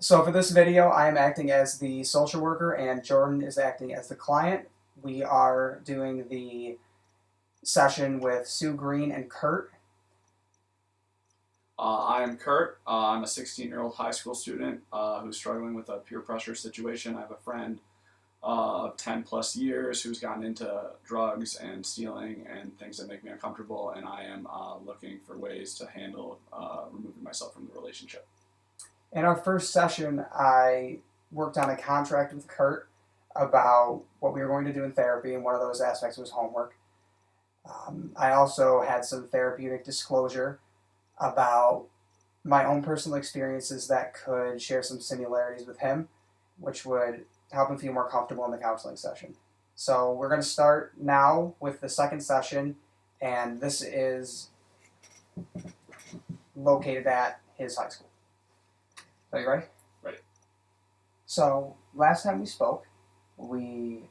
So for this video, I am acting as the social worker and Jordan is acting as the client. We are doing the session with Sue Green and Kurt. I'm Kurt. I'm a 16-year-old high school student who's struggling with a peer pressure situation. I have a friend of 10 plus years who's gotten into drugs and stealing and things that make me uncomfortable, and I am looking for ways to handle removing myself from the relationship. In our first session, I worked on a contract with Kurt about what we were going to do in therapy, and one of those aspects was homework. I also had some therapeutic disclosure about my own personal experiences that could share some similarities with him, which would help him feel more comfortable in the counseling session. So we're going to start now with the second session, and this is located at his high school. Are you ready? Ready. So last time we spoke, we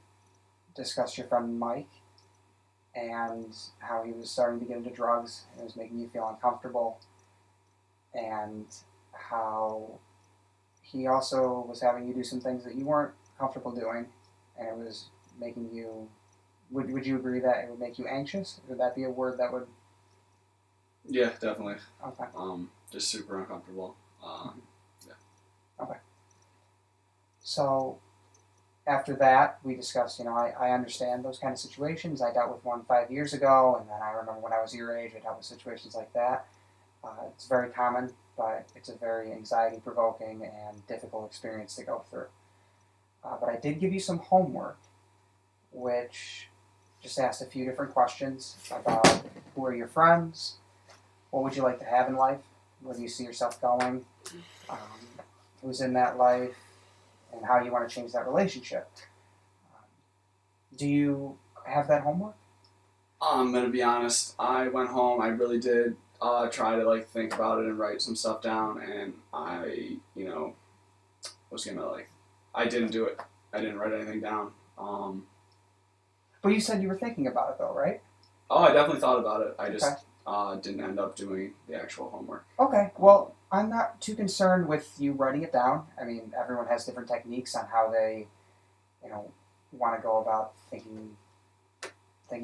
discussed your friend Mike and how he was starting to get into drugs and it was making you feel uncomfortable, and how he also was having you do some things that you weren't comfortable doing, and it was making you. Would you agree that it would make you anxious? Would that be a word that would? Yeah, definitely. Okay. Just super uncomfortable. Okay. So after that, we discussed, I understand those kind of situations. I dealt with one 5 years ago, and then I remember when I was your age, I dealt with situations like that. It's very common, but it's a very anxiety-provoking and difficult experience to go through. But I did give you some homework, which just asked a few different questions about who are your friends, what would you like to have in life, where do you see yourself going, who's in that life, and how you want to change that relationship. Do you have that homework? I'm gonna be honest. I went home. I really did try to think about it and write some stuff down, and I, was gonna I didn't do it. I didn't write anything down. But you said you were thinking about it, though, right? Oh, I definitely thought about it. I just didn't end up doing the actual homework. Okay. Well, I'm not too concerned with you writing it down. I mean, everyone has different techniques on how they, want to go about thinking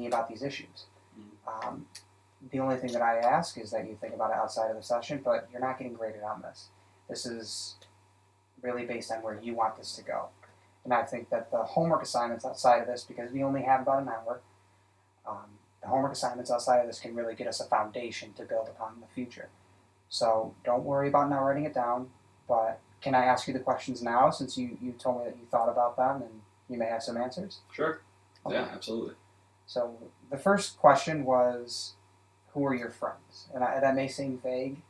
about these issues. The only thing that I ask is that you think about it outside of the session, but you're not getting graded on this. This is really based on where you want this to go. And I think that the homework assignments outside of this, because we only have about an hour, the homework assignments outside of this can really get us a foundation to build upon in the future. So don't worry about not writing it down, but can I ask you the questions now, since you told me that you thought about them and you may have some answers? Sure. Okay. Yeah, absolutely. So the first question was, who are your friends? And that may seem vague,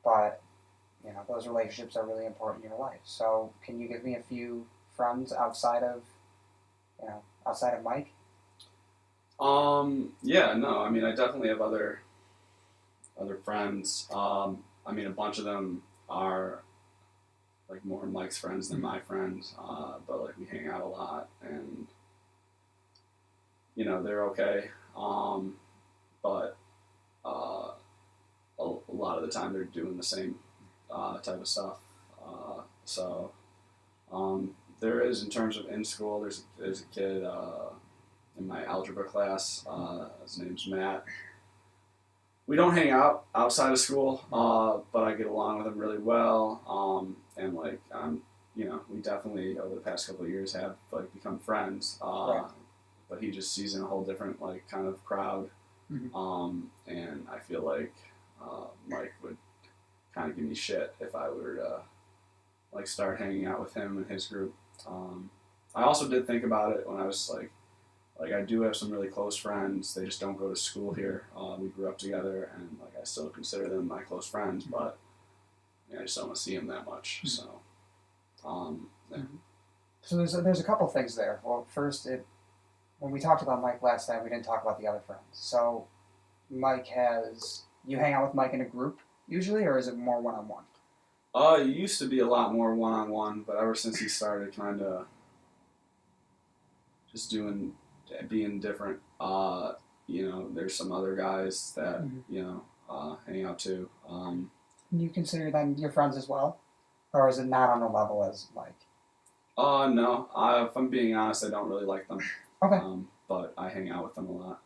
but those relationships are really important in your life. So can you give me a few friends outside of Mike? Yeah, no, I mean, I definitely have other friends. I mean, a bunch of them are more Mike's friends than my friends, but we hang out a lot, and they're okay. But a lot of the time they're doing the same type of stuff. So there is, in terms of in school, there's a kid in my algebra class. His name's Matt. We don't hang out outside of school, but I get along with him really well. And we definitely over the past couple of years have become friends. Right. But he just sees in a whole different kind of crowd. Mm-hmm. And I feel like Mike would kind of give me shit if I were to start hanging out with him and his group. I also did think about it when I was I do have some really close friends. They just don't go to school here. We grew up together, and I still consider them my close friends, but I just don't want to see them that much. So, yeah. So there's a couple things there. Well, first, when we talked about Mike last time, we didn't talk about the other friends. So you hang out with Mike in a group usually, or is it more one-on-one? It used to be a lot more one-on-one, but ever since he started kind of just being different, there's some other guys that, hang out too. You consider them your friends as well? or is it not on the level as Mike? No. If I'm being honest, I don't really like them. Okay. But I hang out with them a lot.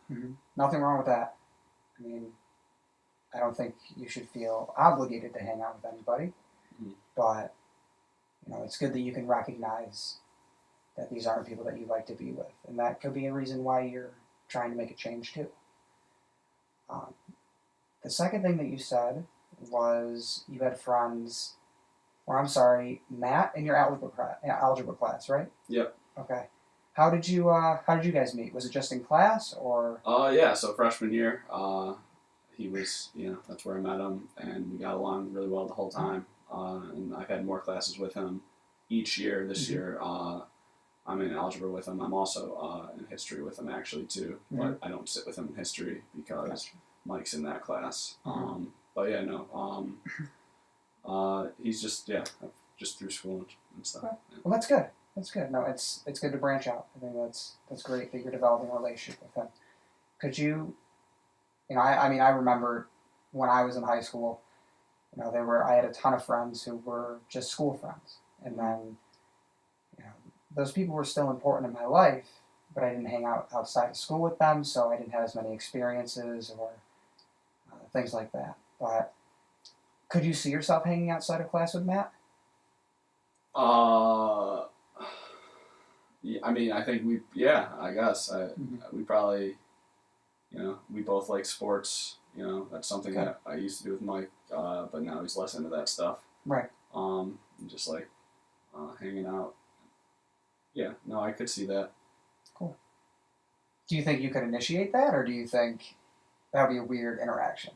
Nothing wrong with that. I mean, I don't think you should feel obligated to hang out with anybody, but it's good that you can recognize that these aren't people that you like to be with, and that could be a reason why you're trying to make a change too. The second thing that you said was you had friends, or I'm sorry, Matt in your algebra class, right? Yep. Okay. How did you guys meet? Was it just in class or? Yeah. So freshman year, he was, that's where I met him, and we got along really well the whole time. And I've had more classes with him each year. This year, I'm in algebra with him. I'm also in history with him actually too, but I don't sit with him in history because Mike's in that class. But yeah, no. He's just through school and stuff. Okay. Well, that's good. That's good. No, it's good to branch out. I think that's great that you're developing a relationship with him. Could you, I mean, I remember when I was in high school, I had a ton of friends who were just school friends, and then, those people were still important in my life, but I didn't hang out outside of school with them, so I didn't have as many experiences or things like that. But could you see yourself hanging outside of class with Matt? Yeah, I mean, I think I guess. We probably, we both like sports. That's something that I used to do with Mike, but now he's less into that stuff. Right. Just like hanging out. Yeah, no, I could see that. Cool. Do you think you could initiate that, or do you think that would be a weird interaction?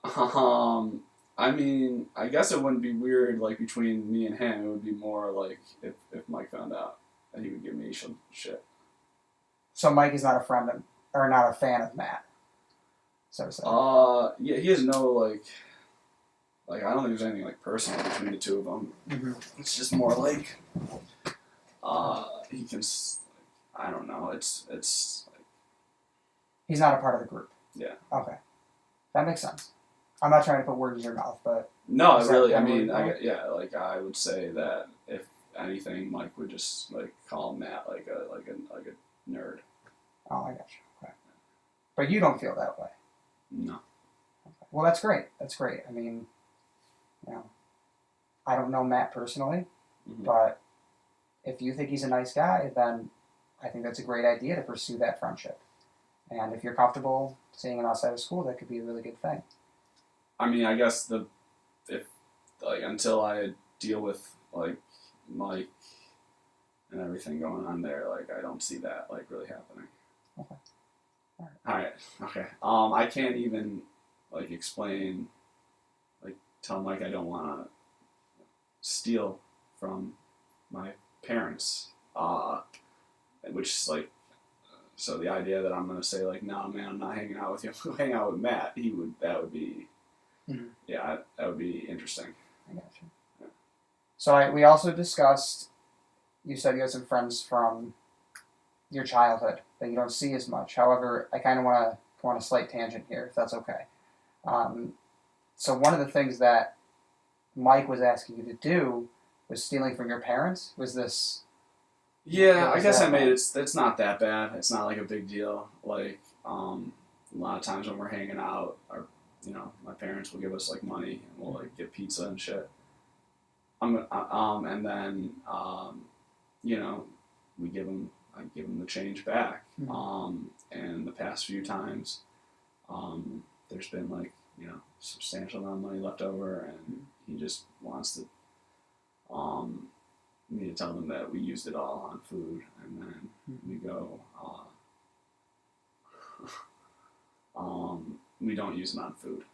I mean, I guess it wouldn't be weird, like, between me and him. It would be more like if Mike found out, and he would give me some shit. So Mike is not a friend of, or not a fan of Matt, so to say. Yeah, he has no, like, I don't think there's anything, like, personal between the two of them. It's just more like, he can, I don't know, it's like... He's not a part of the group? Yeah. Okay. That makes sense. I'm not trying to put words in your mouth, but... No, really, I mean, I would say that if anything, Mike would just, like, call Matt, like a nerd. Oh, I got you. Okay. But you don't feel that way? No. Okay. Well, that's great. That's great. I mean, I don't know Matt personally, but if you think he's a nice guy, then I think that's a great idea to pursue that friendship. And if you're comfortable seeing him outside of school, that could be a really good thing. I mean, I guess until I deal with, like, Mike and everything going on there, like, I don't see that, like, really happening. Okay. All right. Okay. I can't even, like, explain, like, tell Mike I don't want to steal from my parents, which is, like, so the idea that I'm going to say, like, no, man, I'm not hanging out with you, I'm hang out with Matt, that would be, that would be interesting. I got you. Yeah. So we also discussed, you said you had some friends from your childhood that you don't see as much. However, I kind of want to go on a slight tangent here, if that's okay. So one of the things that Mike was asking you to do was stealing from your parents. Was this... Yeah, I guess it's not that bad. It's not like a big deal. Like, a lot of times when we're hanging out, my parents will give us, like, money, and we'll, like, get pizza and shit. And then, I give them the change back. And the past few times, there's been, like, substantial amount of money left over, and he just wants to, me to tell them that we used it all on food, and then we go, we don't use it on food.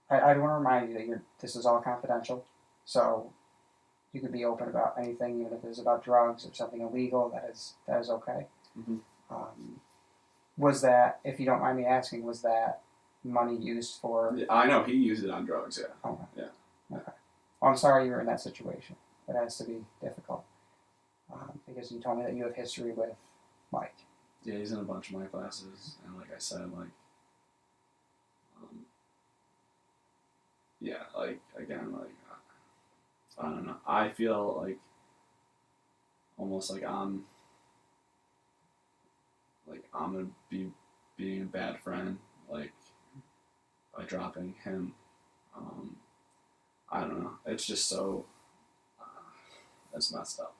I want to remind you that this is all confidential, so you could be open about anything, even if it's about drugs or something illegal. That is okay. Was that, if you don't mind me asking, was that money used for... I know, he used it on drugs, yeah. Okay. Yeah. Okay. Well, I'm sorry you were in that situation. It has to be difficult. Because you told me that you have history with Mike. Yeah, he's in a bunch of my classes, and like I said, like, yeah, like again, like I don't know. I feel like almost I'm gonna be being a bad friend, like by dropping him. Um, I don't know. It's just so that's messed up.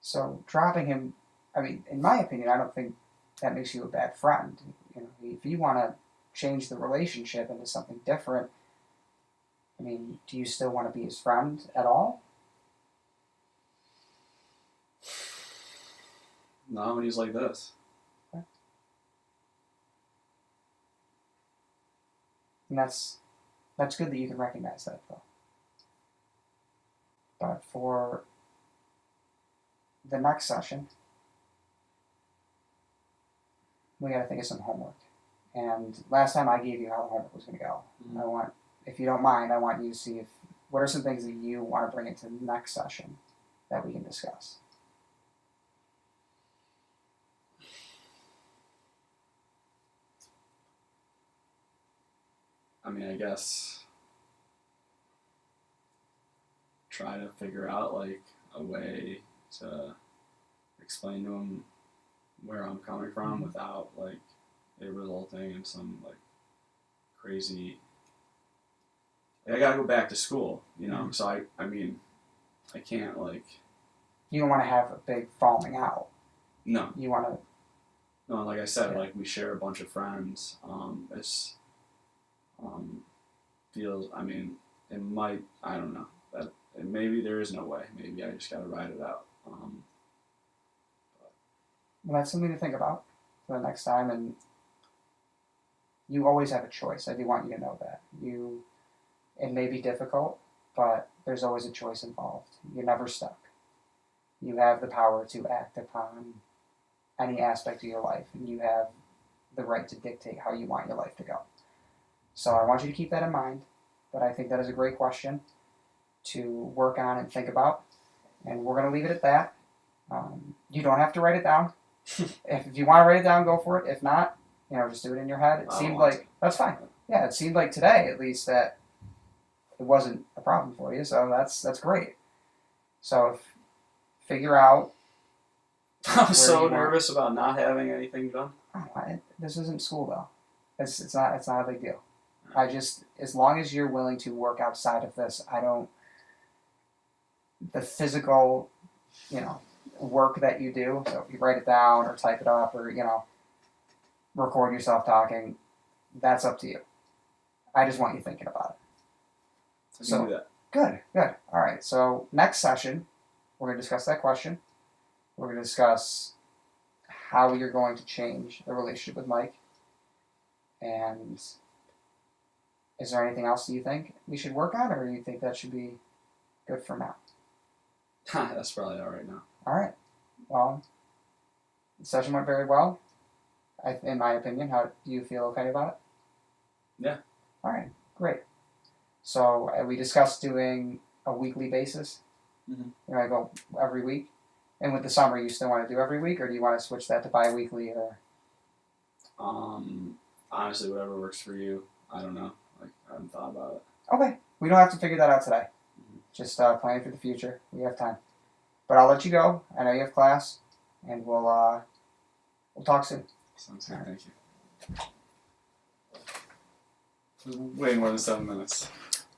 So dropping him, I mean, in my opinion, I don't think that makes you a bad friend. You know, if you want to change the relationship into something different, I mean, do you still want to be his friend at all? Not when he's like this. And that's good that you can recognize that, though. But for the next session, we got to think of some homework. And last time I gave you how the homework was going to go. Mhm. I want, if you don't mind, I want you to see if what are some things that you want to bring into the next session that we can discuss. I mean, I guess try to figure out like a way to explain to him where I'm coming from without like it resulting in some like crazy. Like, I gotta go back to school, you know. So I mean, I can't like You don't want to have a big falling out. no. You want to. No, like I said, Yeah. like we share a bunch of friends. It's feels. I mean, it might. I don't know. That maybe there is no way. Maybe I just gotta ride it out. Well, that's something to think about for the next time. And you always have a choice. I do want you to know that. It may be difficult, but there's always a choice involved. You're never stuck. You have the power to act upon any aspect of your life, and you have the right to dictate how you want your life to go. So I want you to keep that in mind. But I think that is a great question to work on and think about. And we're going to leave it at that. You don't have to write it down. If you want to write it down, go for it. If not, just do it in your head. It I seemed don't want like that's fine. Yeah, it seemed like today, at least, that it wasn't a problem for you. So that's great. So figure out. I'm Where so you want- nervous about not having anything done. This isn't school though. It's not a big deal. I just, as long as you're willing to work outside of this, the physical, work that you do. So if you write it down or type it up or record yourself talking, that's up to you. I just want you thinking about it. I can So do that. Good. All right. So next session, we're going to discuss that question. We're going to discuss how you're going to change the relationship with Mike. And is there anything else that you think we should work on, or do you think that should be good for now? That's probably all right now. All right. Well, the session went very well. In my opinion, how do you feel okay about it? Yeah. All right. Great. So we discussed doing a weekly basis. Mhm. I go every week. And with the summer, you still want to do every week, or do you want to switch that to bi-weekly? Or Honestly, whatever works for you. I don't know. Like I haven't thought about it. okay, we don't have to figure that out today. Just planning for the future. We have time. But I'll let you go. I know you have class, and we'll talk soon. Sounds good. Thank you. Way more than 7 minutes.